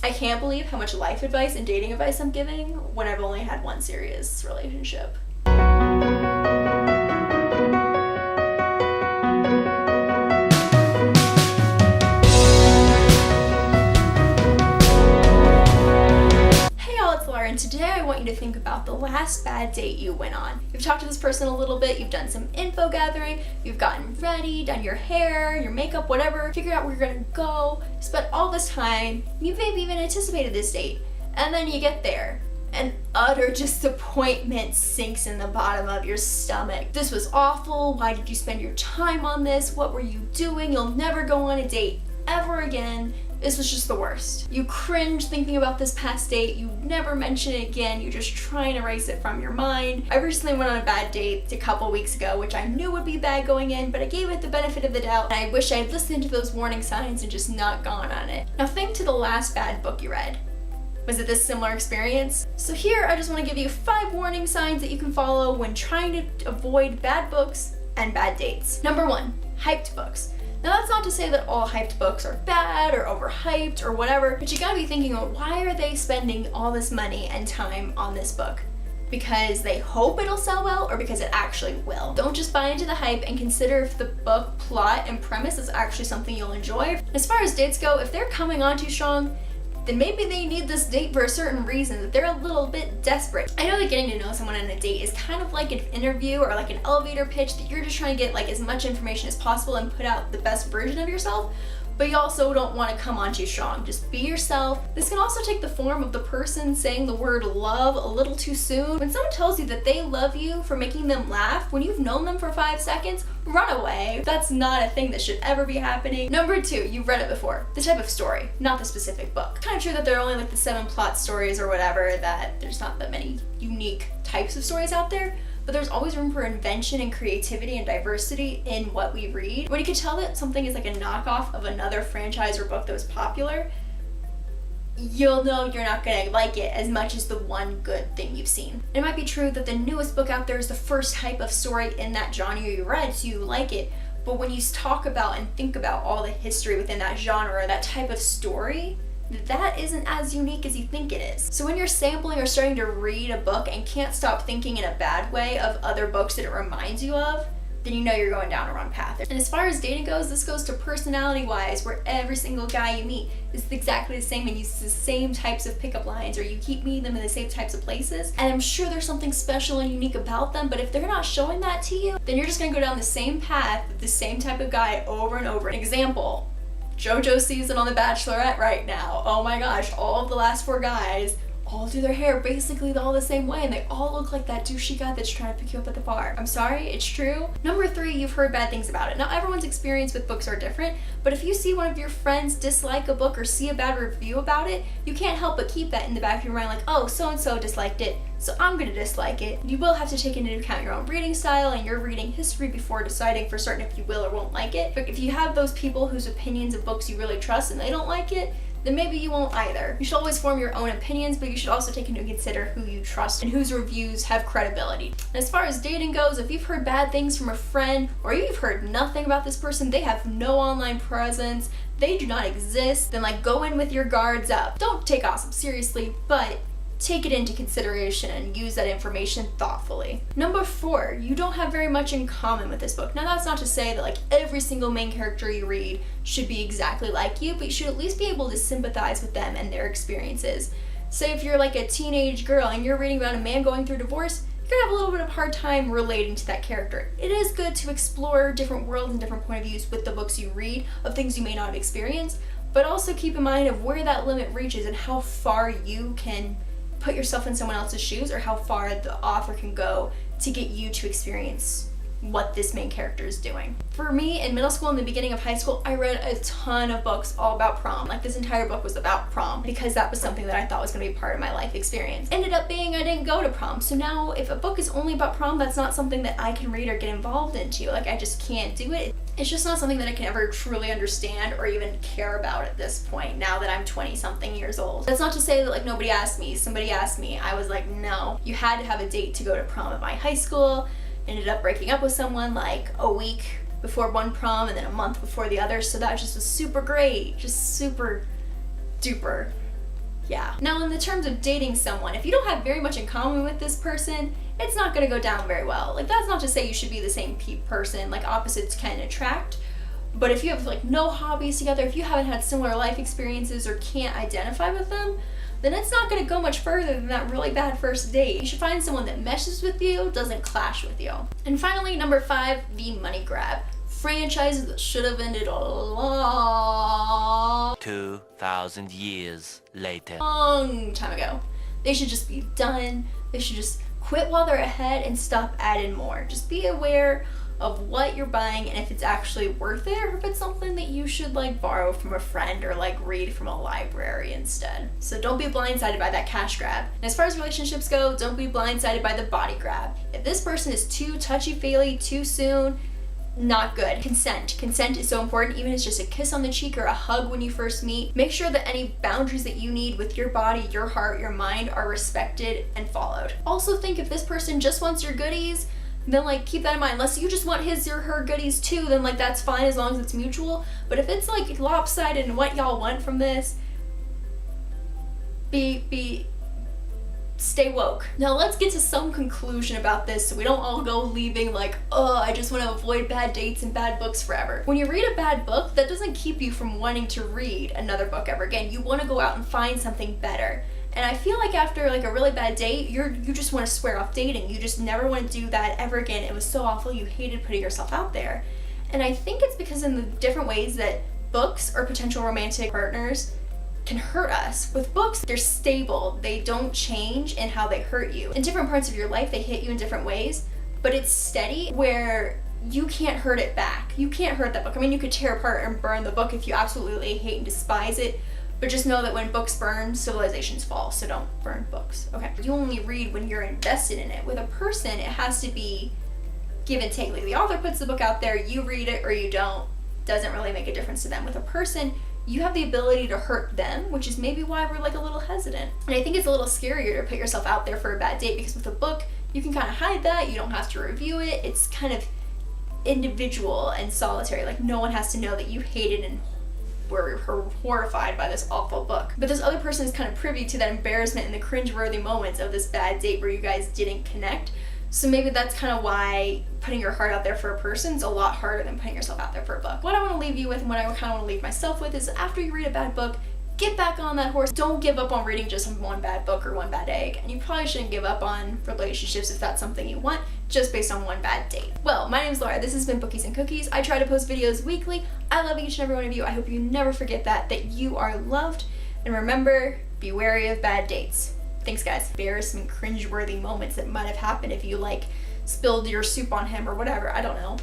I can't believe how much life advice and dating advice I'm giving when I've only had one serious relationship. And today I want you to think about the last bad date you went on. You've talked to this person a little bit, you've done some info gathering, you've gotten ready, done your hair, your makeup, whatever, figured out where you're gonna go, spent all this time, you maybe even anticipated this date, and then you get there, and utter disappointment sinks in the bottom of your stomach. This was awful, why did you spend your time on this, what were you doing, you'll never go on a date ever again. This was just the worst. You cringe thinking about this past date, you never mention it again, you just try and erase it from your mind. I recently went on a bad date a couple weeks ago, which I knew would be bad going in, but I gave it the benefit of the doubt, and I wish I had listened to those warning signs and just not gone on it. Now think to the last bad book you read. Was it this similar experience? So here I just want to give you 5 warning signs that you can follow when trying to avoid bad books and bad dates. Number 1, hyped books. Now that's not to say that all hyped books are bad or overhyped or whatever, but you gotta be thinking, well, why are they spending all this money and time on this book? Because they hope it'll sell well or because it actually will? Don't just buy into the hype and consider if the book plot and premise is actually something you'll enjoy. As far as dates go, if they're coming on too strong, then maybe they need this date for a certain reason, that they're a little bit desperate. I know that getting to know someone on a date is kind of like an interview or like an elevator pitch, that you're just trying to get like as much information as possible and put out the best version of yourself, but you also don't want to come on too strong. Just be yourself. This can also take the form of the person saying the word love a little too soon. When someone tells you that they love you for making them laugh when you've known them for 5 seconds, run away. That's not a thing that should ever be happening. Number 2, you've read it before. The type of story, not the specific book. Kind of true that there are only like the 7 plot stories or whatever, that there's not that many unique types of stories out there, but there's always room for invention and creativity and diversity in what we read. When you can tell that something is like a knockoff of another franchise or book that was popular, you'll know you're not gonna like it as much as the one good thing you've seen. It might be true that the newest book out there is the first type of story in that genre you read, so you like it, but when you talk about and think about all the history within that genre, that type of story, that isn't as unique as you think it is. So when you're sampling or starting to read a book and can't stop thinking in a bad way of other books that it reminds you of, then you know you're going down a wrong path. And as far as dating goes, this goes to personality-wise, where every single guy you meet is exactly the same and uses the same types of pickup lines, or you keep meeting them in the same types of places. And I'm sure there's something special and unique about them, but if they're not showing that to you, then you're just gonna go down the same path with the same type of guy over and over. An example, JoJo's season on The Bachelorette right now. Oh my gosh, all of the last 4 guys all do their hair basically all the same way, and they all look like that douchey guy that's trying to pick you up at the bar. I'm sorry, it's true. Number 3, you've heard bad things about it. Now everyone's experience with books are different, but if you see one of your friends dislike a book or see a bad review about it, you can't help but keep that in the back of your mind, like, oh, so-and-so disliked it, so I'm gonna dislike it. You will have to take into account your own reading style and your reading history before deciding for certain if you will or won't like it. But if you have those people whose opinions of books you really trust and they don't like it, then maybe you won't either. You should always form your own opinions, but you should also take into consider who you trust and whose reviews have credibility. And as far as dating goes, if you've heard bad things from a friend, or you've heard nothing about this person, they have no online presence, they do not exist, then like go in with your guards up. Don't take gossip seriously, but take it into consideration and use that information thoughtfully. Number 4, you don't have very much in common with this book. Now that's not to say that like every single main character you read should be exactly like you, but you should at least be able to sympathize with them and their experiences. Say if you're like a teenage girl and you're reading about a man going through divorce, you're gonna have a little bit of a hard time relating to that character. It is good to explore different worlds and different point of views with the books you read of things you may not have experienced, but also keep in mind of where that limit reaches and how far you can put yourself in someone else's shoes, or how far the author can go to get you to experience what this main character is doing. For me, in middle school and the beginning of high school, I read a ton of books all about prom. Like this entire book was about prom because that was something that I thought was going to be part of my life experience. Ended up being I didn't go to prom. So now if a book is only about prom, that's not something that I can read or get involved into. Like I just can't do it. It's just not something that I can ever truly understand or even care about at this point, now that I'm 20 something years old. That's not to say that like nobody asked me. Somebody asked me. I was like, no. You had to have a date to go to prom at my high school. Ended up breaking up with someone like a week before one prom and then a month before the other, so that just was super great, just super duper Yeah. Now, in the terms of dating someone, if you don't have very much in common with this person, it's not gonna go down very well. Like, that's not to say you should be the same person, like opposites can attract. But if you have like no hobbies together, if you haven't had similar life experiences or can't identify with them, then it's not gonna go much further than that really bad first date. You should find someone that meshes with you, doesn't clash with you. And finally, number 5, the money grab. Franchises that should have ended a long 2,000 years later. Long time ago. They should just be done. They should just quit while they're ahead and stop adding more. Just be aware of what you're buying and if it's actually worth it, or if it's something that you should like borrow from a friend or like read from a library instead. So don't be blindsided by that cash grab. And as far as relationships go, don't be blindsided by the body grab. If this person is too touchy-feely too soon, not good. Consent is so important, even if it's just a kiss on the cheek or a hug when you first meet. Make sure that any boundaries that you need with your body, your heart, your mind are respected and followed. Also think if this person just wants your goodies, then like keep that in mind. Unless you just want his or her goodies too, then like that's fine as long as it's mutual. But if it's like lopsided and what y'all want from this, stay woke. Now let's get to some conclusion about this so we don't all go leaving like, oh, I just want to avoid bad dates and bad books forever. When you read a bad book, that doesn't keep you from wanting to read another book ever again. You want to go out and find something better. And I feel like after like a really bad date, you just want to swear off dating. You just never want to do that ever again. It was so awful. You hated putting yourself out there. And I think it's because in the different ways that books or potential romantic partners can hurt us. With books, they're stable. They don't change in how they hurt you. In different parts of your life, they hit you in different ways, but it's steady where you can't hurt it back. You can't hurt that book. I mean, you could tear apart and burn the book if you absolutely hate and despise it, but just know that when books burn, civilizations fall, so don't burn books. Okay. You only read when you're invested in it. With a person, it has to be give and take. Like the author puts the book out there, you read it or you don't. Doesn't really make a difference to them. With a person, you have the ability to hurt them, which is maybe why we're like a little hesitant. And I think it's a little scarier to put yourself out there for a bad date, because with a book, you can kind of hide that. You don't have to review it. It's kind of individual and solitary. Like no one has to know that you hated and were horrified by this awful book. But this other person is kind of privy to that embarrassment and the cringeworthy moments of this bad date where you guys didn't connect. So maybe that's kind of why putting your heart out there for a person is a lot harder than putting yourself out there for a book. What I want to leave you with and what I kind of want to leave myself with is after you read a bad book, get back on that horse. Don't give up on reading just one bad book or one bad egg. And you probably shouldn't give up on relationships if that's something you want, just based on one bad date. Well, my name is Laura. This has been Bookies and Cookies. I try to post videos weekly. I love each and every one of you. I hope you never forget that you are loved. And remember, be wary of bad dates. Thanks, guys. Embarrassment, cringeworthy moments that might have happened if you like spilled your soup on him or whatever. I don't know.